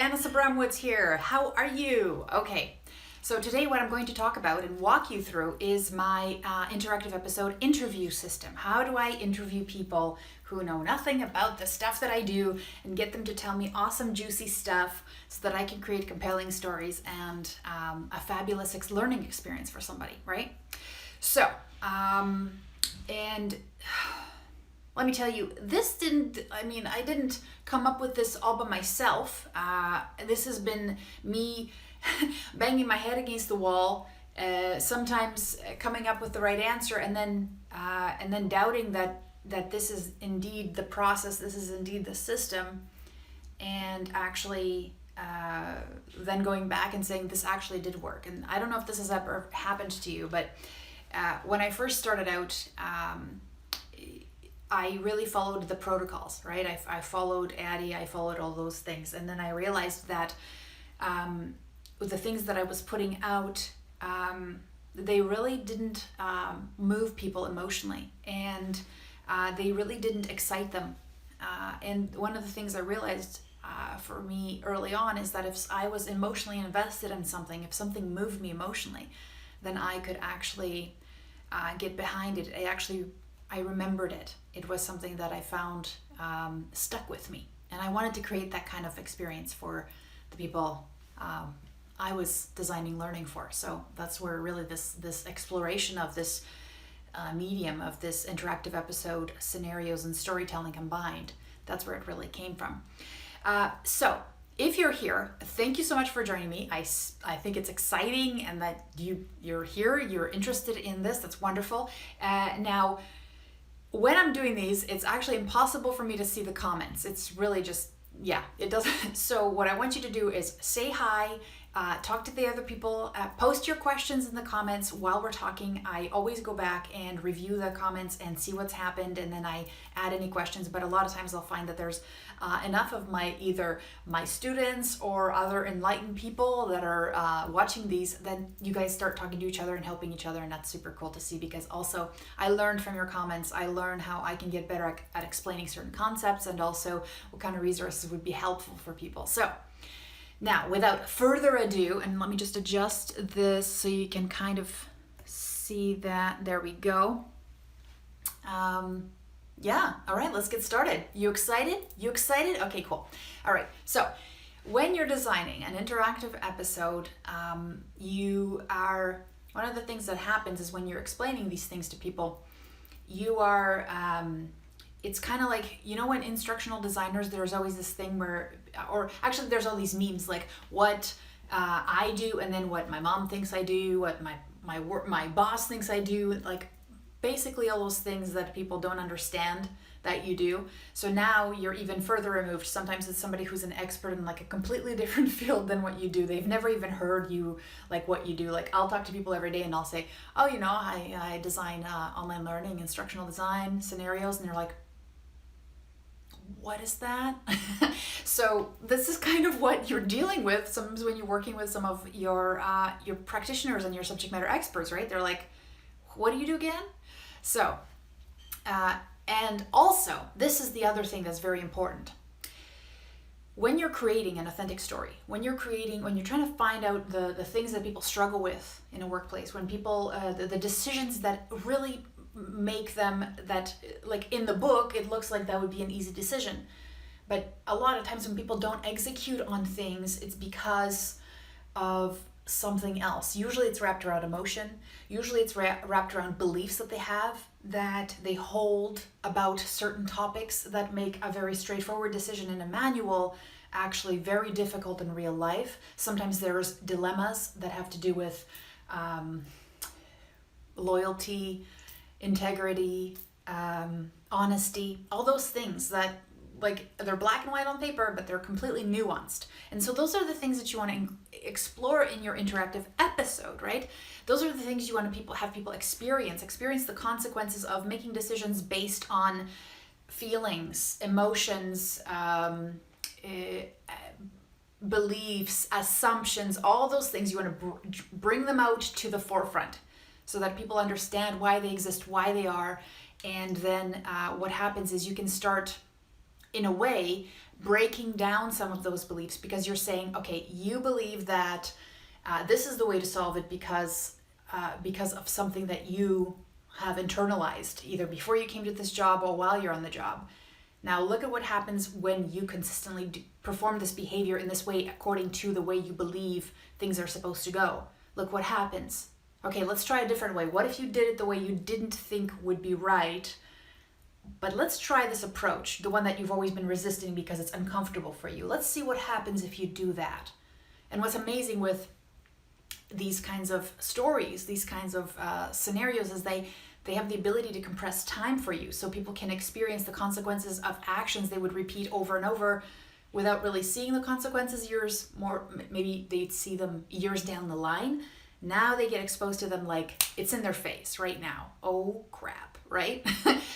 Anissa Bromwoods here. How are you? Okay, so today what I'm going to talk about and walk you through is my interactive episode interview system. How do I interview people who know nothing about the stuff that I do and get them to tell me awesome, juicy stuff so that I can create compelling stories and a fabulous learning experience for somebody, right? So, and let me tell you, I didn't come up with this all by myself. This has been me banging my head against the wall, sometimes coming up with the right answer, and then doubting that this is indeed the process, this is indeed the system, and actually then going back and saying this actually did work. And I don't know if this has ever happened to you, but when I first started out, I really followed the protocols, right? I followed Addie, I followed all those things. And then I realized that the things that I was putting out, they really didn't move people emotionally. And they really didn't excite them. And one of the things I realized for me early on is that if I was emotionally invested in something, if something moved me emotionally, then I could actually get behind it. I remembered it. It was something that I found stuck with me. And I wanted to create that kind of experience for the people I was designing learning for. So that's where really this exploration of this medium, of this interactive episode, scenarios and storytelling combined, that's where it really came from. So if you're here, thank you so much for joining me. I think it's exciting and that you're here, you're interested in this. That's wonderful. Now, when I'm doing these, it's actually impossible for me to see the comments. It's really just, it doesn't. So what I want you to do is say hi, talk to the other people, post your questions in the comments while we're talking. I always go back and review the comments and see what's happened, and then I add any questions. But a lot of times I'll find that there's enough of either my students or other enlightened people that are watching these, then you guys start talking to each other and helping each other, and that's super cool to see, because also I learned from your comments. I learned how I can get better at explaining certain concepts, and also what kind of resources would be helpful for people. So now, without further ado, and let me just adjust this so you can kind of see that. There we go. All right, let's get started. You excited? Okay, cool. All right, so when you're designing an interactive episode, one of the things that happens is when you're explaining these things to people, you are, it's kind of like, when instructional designers, there's always this thing where, or actually there's all these memes, like what I do and then what my mom thinks I do, what my boss thinks I do, like basically all those things that people don't understand that you do. So now you're even further removed. Sometimes it's somebody who's an expert in like a completely different field than what you do. They've never even heard you, like what you do. Like I'll talk to people every day and I'll say, oh, I design online learning, instructional design, scenarios. And they're like, what is that? So this is kind of what you're dealing with sometimes when you're working with some of your practitioners and your subject matter experts, right? They're like, what do you do again? So, and also, this is the other thing that's very important. When you're creating an authentic story, when you're trying to find out the things that people struggle with in a workplace, when people, the decisions that really make them, that like in the book it looks like that would be an easy decision, but a lot of times when people don't execute on things, it's because of something else. Usually it's wrapped around emotion, usually it's wrapped around beliefs that they have, that they hold about certain topics that make a very straightforward decision in a manual actually very difficult in real life. Sometimes there's dilemmas that have to do with loyalty, integrity, honesty, all those things that like they're black and white on paper, but they're completely nuanced. And so those are the things that you want to explore in your interactive episode, right? Those are the things you want to have people experience the consequences of making decisions based on feelings, emotions, beliefs, assumptions, all those things. You want to bring them out to the forefront so that people understand why they exist, why they are. And then what happens is you can start, in a way, breaking down some of those beliefs, because you're saying, okay, you believe that this is the way to solve it because of something that you have internalized either before you came to this job or while you're on the job. Now look at what happens when you consistently perform this behavior in this way according to the way you believe things are supposed to go. Look what happens. Okay, let's try a different way. What if you did it the way you didn't think would be right? But let's try this approach, the one that you've always been resisting because it's uncomfortable for you. Let's see what happens if you do that. And what's amazing with these kinds of stories, these kinds of scenarios, is they have the ability to compress time for you, so people can experience the consequences of actions they would repeat over and over without really seeing the consequences maybe they'd see them years down the line. Now they get exposed to them like it's in their face right now. Oh crap, right?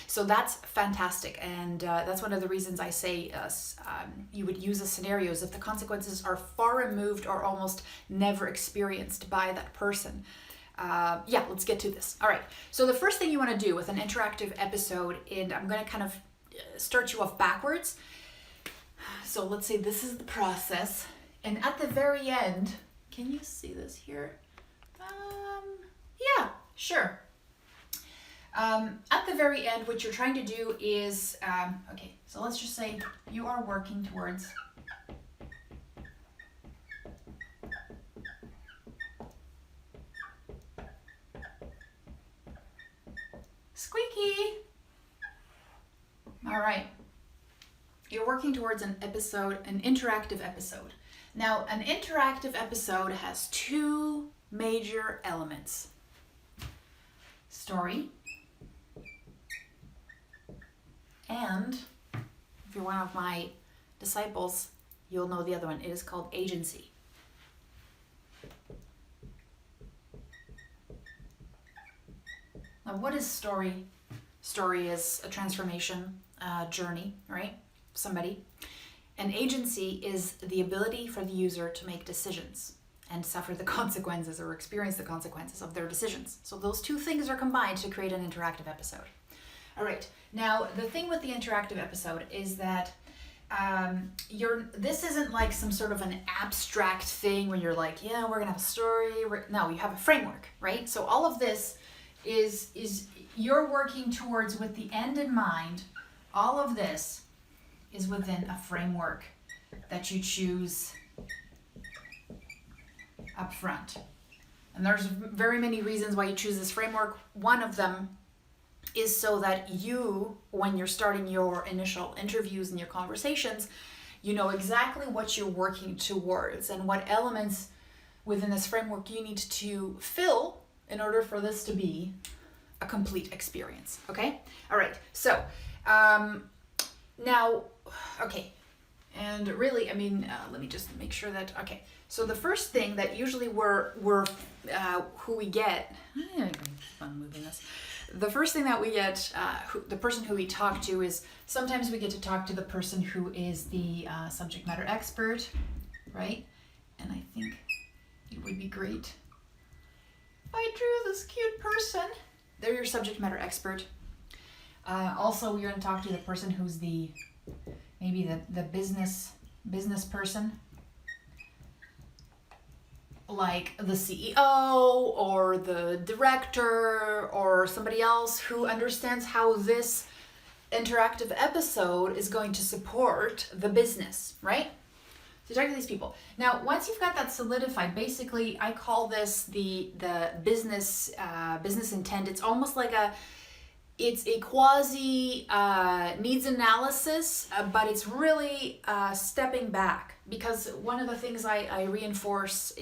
So that's fantastic. And that's one of the reasons I say you would use the scenarios if the consequences are far removed or almost never experienced by that person. Let's get to this. All right. So the first thing you want to do with an interactive episode, and I'm going to kind of start you off backwards. So let's say this is the process. And at the very end, can you see this here? Yeah, sure. At the very end, what you're trying to do is, so let's just say you are working towards squeaky. All right. You're working towards an interactive episode. Now, an interactive episode has two major elements: story, and if you're one of my disciples, you'll know the other one. It is called agency. Now, what is story? Story is a transformation journey, right? Somebody. And agency is the ability for the user to make decisions and suffer the consequences or experience the consequences of their decisions. So those two things are combined to create an interactive episode. All right. Now, the thing with the interactive episode is that this isn't like some sort of an abstract thing where you're like, yeah, we're gonna have a story. No, you have a framework, right? So all of this is you're working towards with the end in mind. All of this is within a framework that you choose up front. And there's very many reasons why you choose this framework. One of them is so that you, when you're starting your initial interviews and your conversations, you know exactly what you're working towards and what elements within this framework you need to fill in order for this to be a complete experience. Okay? All right. So, now, okay. And really, let me just make sure that, okay. So the first thing that usually who we get, I'm moving this. The first thing that we get, the person who we talk to is, sometimes we get to talk to the person who is the subject matter expert, right? And I think it would be great if I drew this cute person. They're your subject matter expert. Also, we're going to talk to the person who's maybe the business person, like the CEO or the director or somebody else who understands how this interactive episode is going to support the business, right? So talk to these people. Now, once you've got that solidified, basically I call this the business intent. It's almost like it's a quasi needs analysis, but it's really stepping back. Because one of the things I reinforce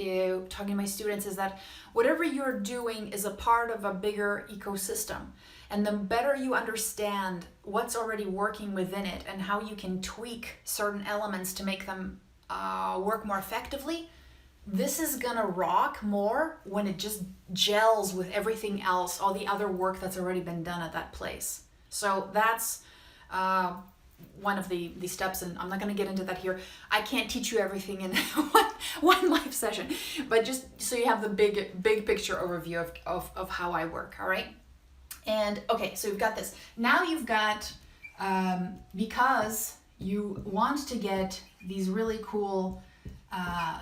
talking to my students is that whatever you're doing is a part of a bigger ecosystem. And the better you understand what's already working within it and how you can tweak certain elements to make them work more effectively, this is gonna rock more when it just gels with everything else, all the other work that's already been done at that place. So that's one of the steps, and I'm not going to get into that here. I can't teach you everything in one live session, but just so you have the big picture overview of how I work. All right. And okay, so you've got this. Now you've got, because you want to get these really cool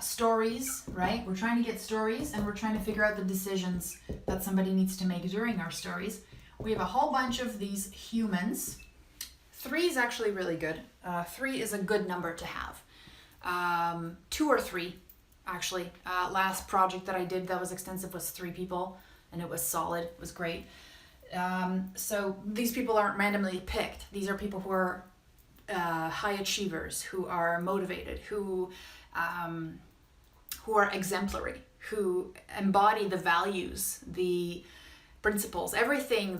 stories, right? We're trying to get stories, and we're trying to figure out the decisions that somebody needs to make during our stories. We have a whole bunch of these humans. 3 is actually really good. 3 is a good number to have. 2 or 3, actually. Last project that I did that was extensive was 3 people, and it was solid. It was great. So these people aren't randomly picked. These are people who are high achievers, who are motivated, who are exemplary, who embody the values, the principles, everything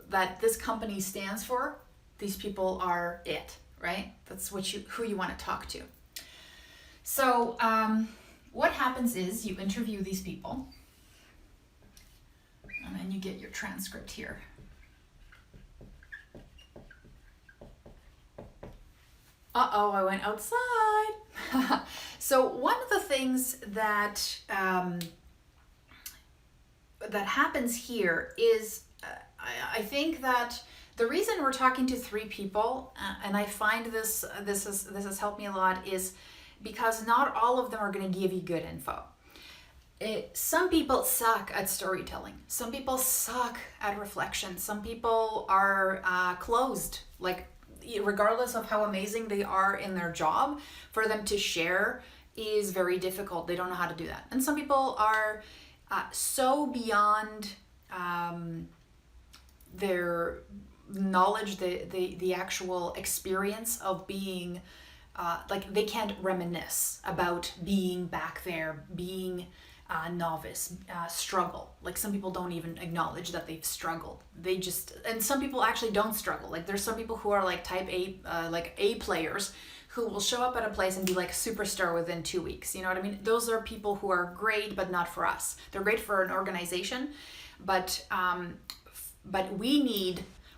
that this company stands for. These people are it, right? That's who you want to talk to. So what happens is you interview these people, and then you get your transcript here. Uh-oh, I went outside. So one of the things that that happens here is I think that the reason we're talking to 3 people, and I find this has helped me a lot, is because not all of them are going to give you good info. Some people suck at storytelling. Some people suck at reflection. Some people are closed, like regardless of how amazing they are in their job, for them to share is very difficult. They don't know how to do that. And some people are so beyond their knowledge, the actual experience of being, like they can't reminisce about being back there, being novice, struggle. Like some people don't even acknowledge that they've struggled. They just, and some people actually don't struggle. Like there's some people who are like type A, like A players, who will show up at a place and be like superstar within 2 weeks. You know what I mean? Those are people who are great, but not for us. They're great for an organization, but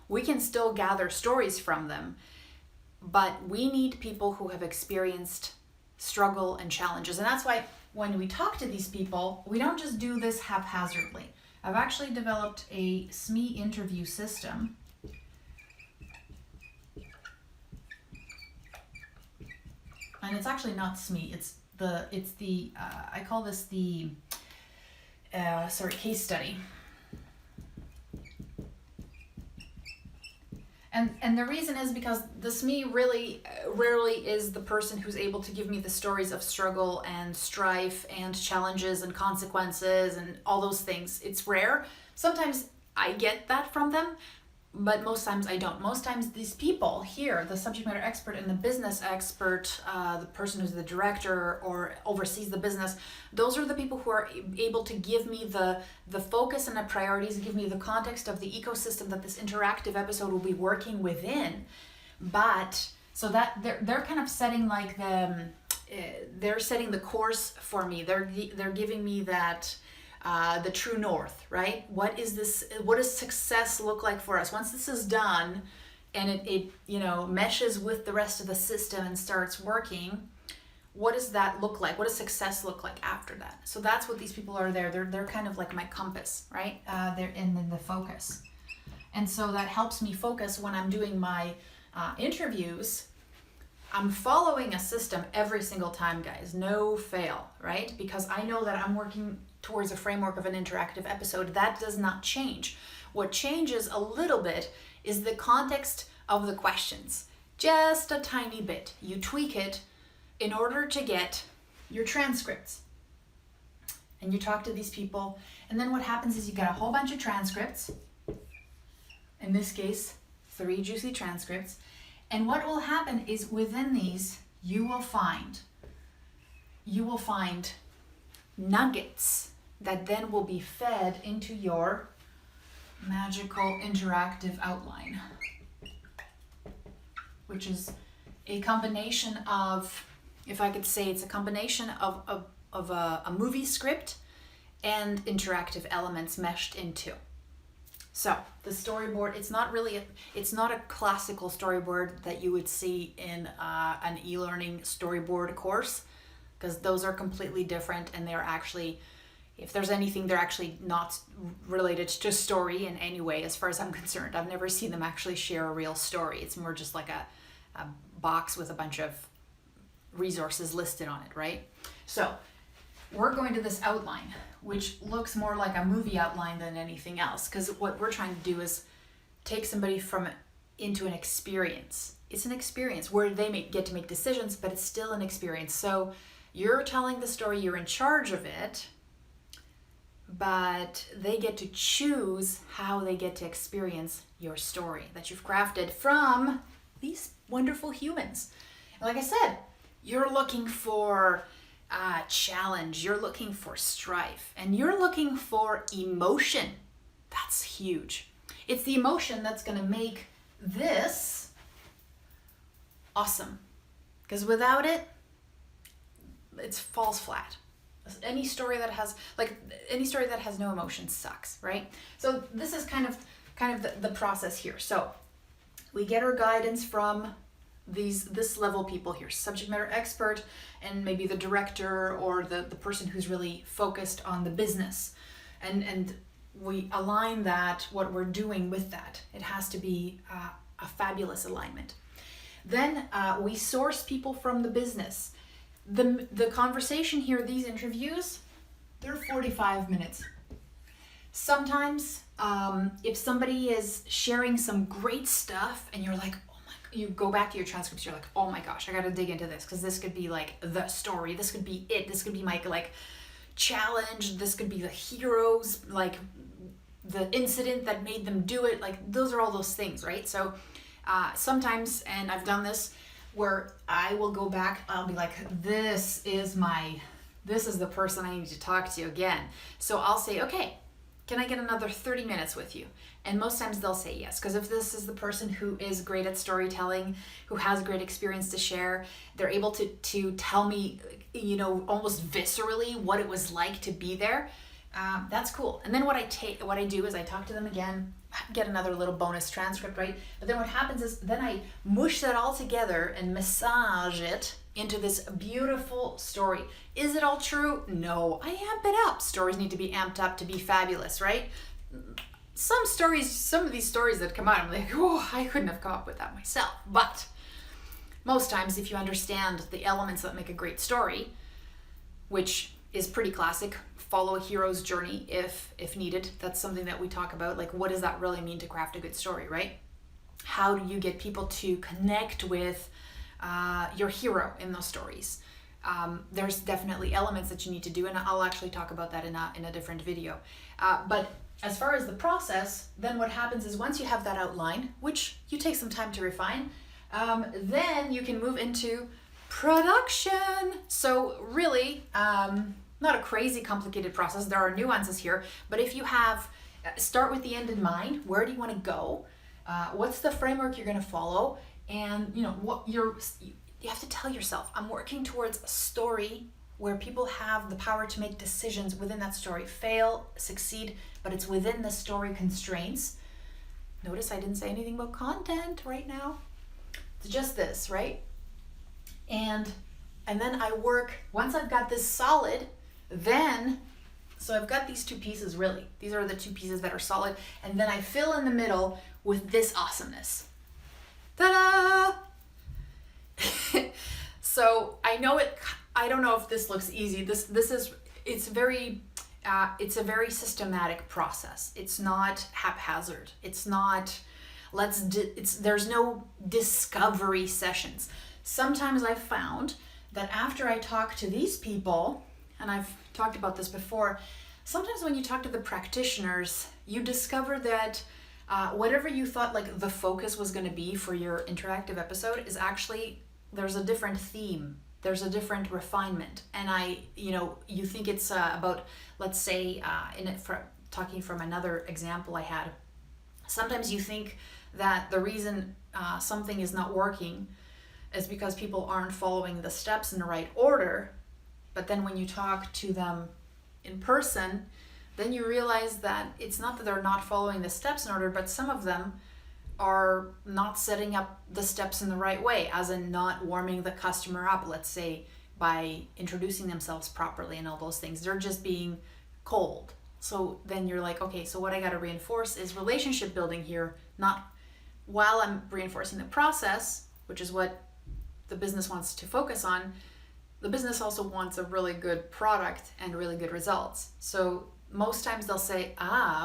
we can still gather stories from them, but we need people who have experienced struggle and challenges. And that's why when we talk to these people, we don't just do this haphazardly. I've actually developed a SME interview system. And it's actually not SME, it's the I call this the case study. And the reason is because the SME really rarely is the person who's able to give me the stories of struggle and strife and challenges and consequences and all those things. It's rare. Sometimes I get that from them, but most times I don't. Most times these people here, the subject matter expert and the business expert, the person who's the director or oversees the business, those are the people who are able to give me the focus and the priorities, give me the context of the ecosystem that this interactive episode will be working within. But so that they're kind of setting like they're setting the course for me. They're giving me that the true north, right? What is this? What does success look like for us once this is done, and it meshes with the rest of the system and starts working? What does that look like? What does success look like after that? So that's what these people are there. They're kind of like my compass, right? They're in the focus, and so that helps me focus when I'm doing my interviews. I'm following a system every single time, guys. No fail, right? Because I know that I'm working towards a framework of an interactive episode. That does not change. What changes a little bit is the context of the questions. Just a tiny bit. You tweak it in order to get your transcripts. And you talk to these people, and then what happens is you get a whole bunch of transcripts. In this case, 3 juicy transcripts. And what will happen is within these, you will find nuggets that then will be fed into your magical interactive outline, which is a combination of, if I could say, it's a combination of a movie script and interactive elements meshed into. So the storyboard, it's not a classical storyboard that you would see in an e-learning storyboard course, because those are completely different, and they're actually, if there's anything, they're actually not related to story in any way as far as I'm concerned. I've never seen them actually share a real story. It's more just like a box with a bunch of resources listed on it, right? So we're going to this outline, which looks more like a movie outline than anything else, because what we're trying to do is take somebody into an experience. It's an experience where they get to make decisions, but it's still an experience. So you're telling the story, you're in charge of it, but they get to choose how they get to experience your story that you've crafted from these wonderful humans. And like I said, you're looking for challenge, you're looking for strife, and you're looking for emotion. That's huge. It's the emotion that's going to make this awesome, because without it, it falls flat. Any story that has no emotion sucks, right? So this is kind of the process here. So we get our guidance from this level people here, subject matter expert, and maybe the director or the person who's really focused on the business, and we align what we're doing with that. It has to be a fabulous alignment. Then we source people from the business. The conversation here, these interviews, they're 45 minutes. Sometimes if somebody is sharing some great stuff and you're like, you go back to your transcripts, you're like, oh my gosh, I got to dig into this, because this could be like the story, this could be it, this could be my like challenge, this could be the heroes, like the incident that made them do it, like those are all those things, right? So sometimes, and I've done this, where I will go back, I'll be like, this is the person I need to talk to again. So I'll say, okay, can I get another 30 minutes with you? And most times they'll say yes, because if this is the person who is great at storytelling, who has great experience to share, they're able to tell me, almost viscerally what it was like to be there. That's cool. And then what I do is I talk to them again, get another little bonus transcript, right? But then what happens is then I mush that all together and massage it into this beautiful story. Is it all true? No, I amp it up. Stories need to be amped up to be fabulous, right? Some of these stories that come out, I'm like, oh, I couldn't have come up with that myself. But most times, if you understand the elements that make a great story, which is pretty classic, follow a hero's journey if needed. That's something that we talk about. Like, what does that really mean to craft a good story, right? How do you get people to connect with your hero in those stories? There's definitely elements that you need to do, and I'll actually talk about that in a different video. But as far as the process, then what happens is once you have that outline, which you take some time to refine, then you can move into production. So really, not a crazy complicated process. There are nuances here, but if you start with the end in mind, where do you want to go? What's the framework you're going to follow? And you have to tell yourself, I'm working towards a story where people have the power to make decisions within that story, fail, succeed, but it's within the story constraints. Notice I didn't say anything about content right now. It's just this, right? And then I work, once I've got this solid, so I've got these two pieces really. These are the two pieces that are solid, and then I fill in the middle with this awesomeness. Ta-da! So I don't know if this looks easy. It's a very systematic process. It's not haphazard. It's not, there's no discovery sessions. Sometimes I've found that after I talk to these people, and I've talked about this before, sometimes when you talk to the practitioners, you discover that whatever you thought like the focus was going to be for your interactive episode is actually, there's a different theme. There's a different refinement. And you think it's about, let's say, talking from another example I had, sometimes you think that the reason something is not working is because people aren't following the steps in the right order. But then when you talk to them in person, then you realize that it's not that they're not following the steps in order, but some of them are not setting up the steps in the right way, as in not warming the customer up, let's say, by introducing themselves properly and all those things. They're just being cold. So then you're like, okay, so what I got to reinforce is relationship building here, not while I'm reinforcing the process, which is what the business wants to focus on, the business also wants a really good product and really good results. So most times they'll say,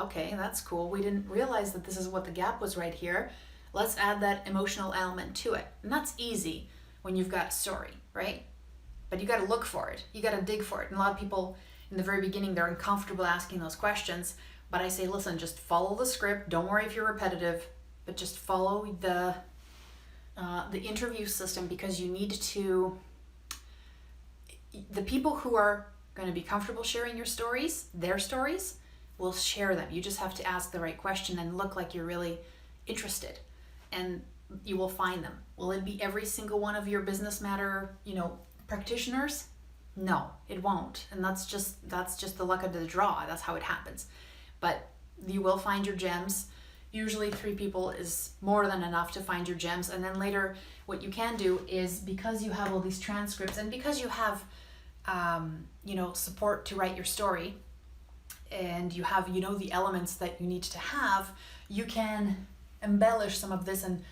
okay, that's cool. We didn't realize that this is what the gap was right here. Let's add that emotional element to it. And that's easy when you've got a story, right? But you got to look for it. You got to dig for it. And a lot of people in the very beginning, they're uncomfortable asking those questions. But I say, listen, just follow the script. Don't worry if you're repetitive, but just follow the interview system, because you need to, the people who are going to be comfortable sharing your stories, their stories, will share them. You just have to ask the right question and look like you're really interested, and you will find them. Will it be every single one of your business matter, practitioners? No, it won't. And that's just the luck of the draw. That's how it happens. But you will find your gems. Usually 3 people is more than enough to find your gems. And then later, what you can do is, because you have all these transcripts and because you have support to write your story, and you have the elements that you need to have, you can embellish some of this and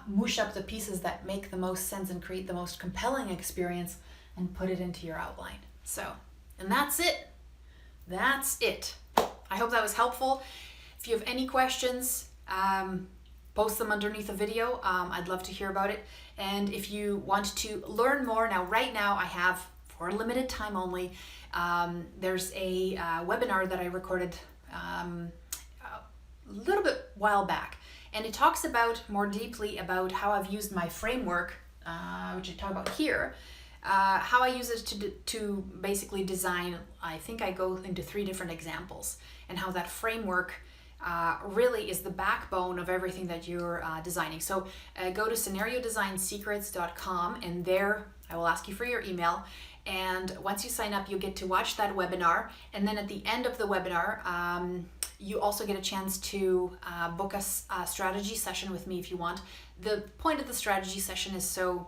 mush up the pieces that make the most sense and create the most compelling experience and put it into your outline. So, and that's it. I hope that was helpful. If you have any questions, post them underneath the video. I'd love to hear about it. And if you want to learn more, right now I have, for a limited time only, there's a webinar that I recorded a little bit while back. And it talks about more deeply about how I've used my framework, which I talk about here, how I use it to basically design. I think I go into 3 different examples, and how that framework really is the backbone of everything that you're designing. So go to scenariodesignsecrets.com, and there I will ask you for your email. And once you sign up, you get to watch that webinar. And then at the end of the webinar, you also get a chance to book a strategy session with me if you want. The point of the strategy session is so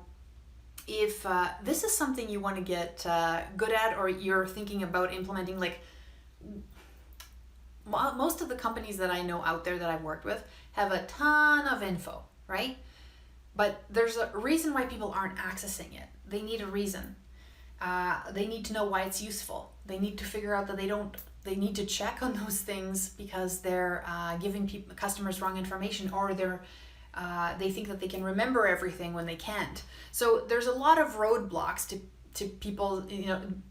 if this is something you want to get good at, or you're thinking about implementing, like most of the companies that I know out there that I've worked with have a ton of info, right? But there's a reason why people aren't accessing it. They need a reason. They need to know why it's useful. They need to figure out that they need to check on those things because they're giving customers wrong information, or they think that they can remember everything when they can't. So there's a lot of roadblocks to people,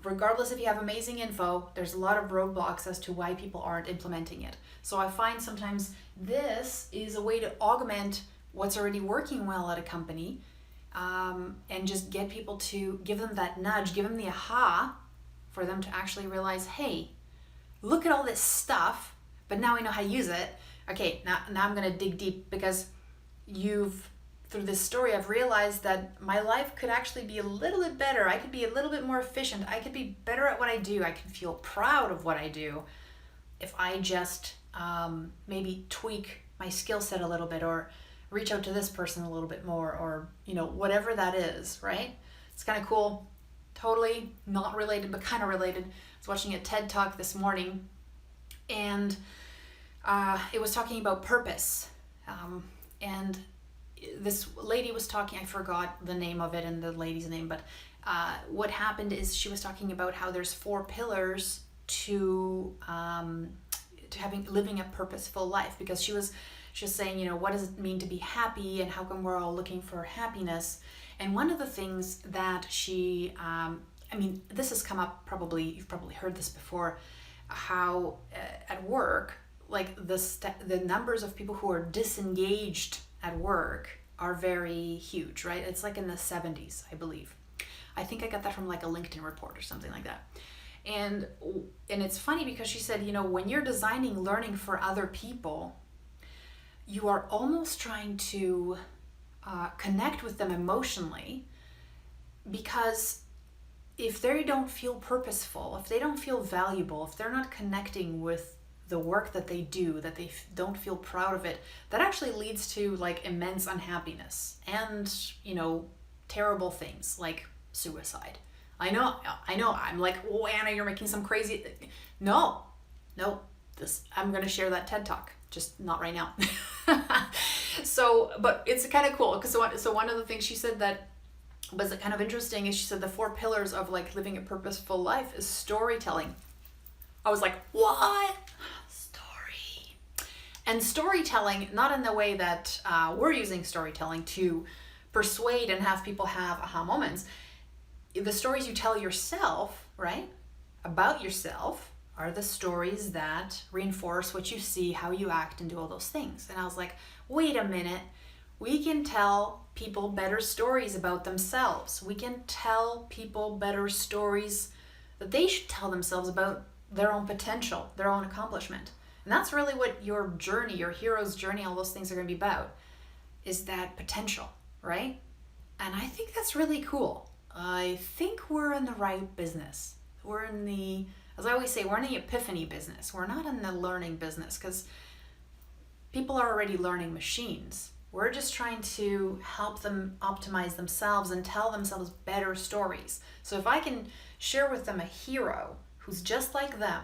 regardless if you have amazing info, there's a lot of roadblocks as to why people aren't implementing it. So I find sometimes this is a way to augment what's already working well at a company, and just get people to give them that nudge, give them the aha for them to actually realize, hey, look at all this stuff, but now I know how to use it. Okay, now I'm going to dig deep, because through this story, I've realized that my life could actually be a little bit better. I could be a little bit more efficient. I could be better at what I do. I can feel proud of what I do if I just maybe tweak my skill set a little bit, or reach out to this person a little bit more, or whatever that is, right? It's kind of cool. Totally not related, but kind of related. I was watching a TED Talk this morning, and it was talking about purpose. And this lady was talking, I forgot the name of it and the lady's name, but what happened is she was talking about how there's 4 pillars to living a purposeful life, because she was saying, what does it mean to be happy, and how come we're all looking for happiness? And one of the things that she, this has come up, you've probably heard this before, how at work, like the numbers of people who are disengaged at work are very huge, right? It's like in the 70s, I believe. I think I got that from like a LinkedIn report or something like that. And it's funny because she said, when you're designing learning for other people, you are almost trying to connect with them emotionally, because if they don't feel purposeful, if they don't feel valuable, if they're not connecting with the work that they do, that they don't feel proud of it, that actually leads to like immense unhappiness and, terrible things like suicide. I know, I'm like, oh, Anna, you're making some crazy, no, I'm going to share that TED Talk, just not right now. So, but it's kind of cool, because so one of the things she said, that was kind of interesting is she said the 4 pillars of like living a purposeful life is storytelling. I was like, what? Story. And storytelling, not in the way that we're using storytelling to persuade and have people have aha moments. The stories you tell yourself, right, about yourself, are the stories that reinforce what you see, how you act, and do all those things. And I was like, wait a minute. We can tell people better stories about themselves. We can tell people better stories that they should tell themselves about their own potential, their own accomplishment. And that's really what your journey, your hero's journey, all those things are going to be about, is that potential, right? And I think that's really cool. I think we're in the right business. We're in the, as I always say, we're in the epiphany business. We're not in the learning business, because people are already learning machines. We're just trying to help them optimize themselves and tell themselves better stories. So if I can share with them a hero who's just like them,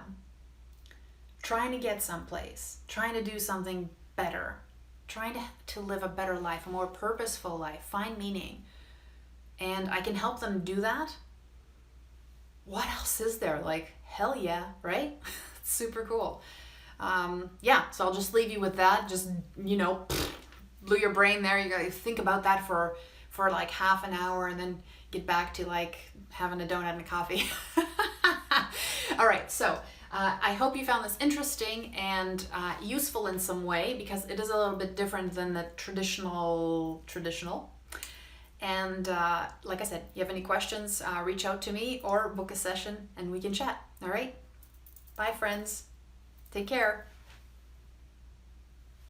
trying to get someplace, trying to do something better, trying to live a better life, a more purposeful life, find meaning, and I can help them do that, what else is there? Like, hell yeah, right? It's super cool. Yeah, so I'll just leave you with that. Just, blew your brain there. You gotta think about that for like half an hour and then get back to like having a donut and a coffee. All right, so I hope you found this interesting and useful in some way, because it is a little bit different than the traditional. And like I said, you have any questions, reach out to me or book a session and we can chat. All right, bye friends, take care.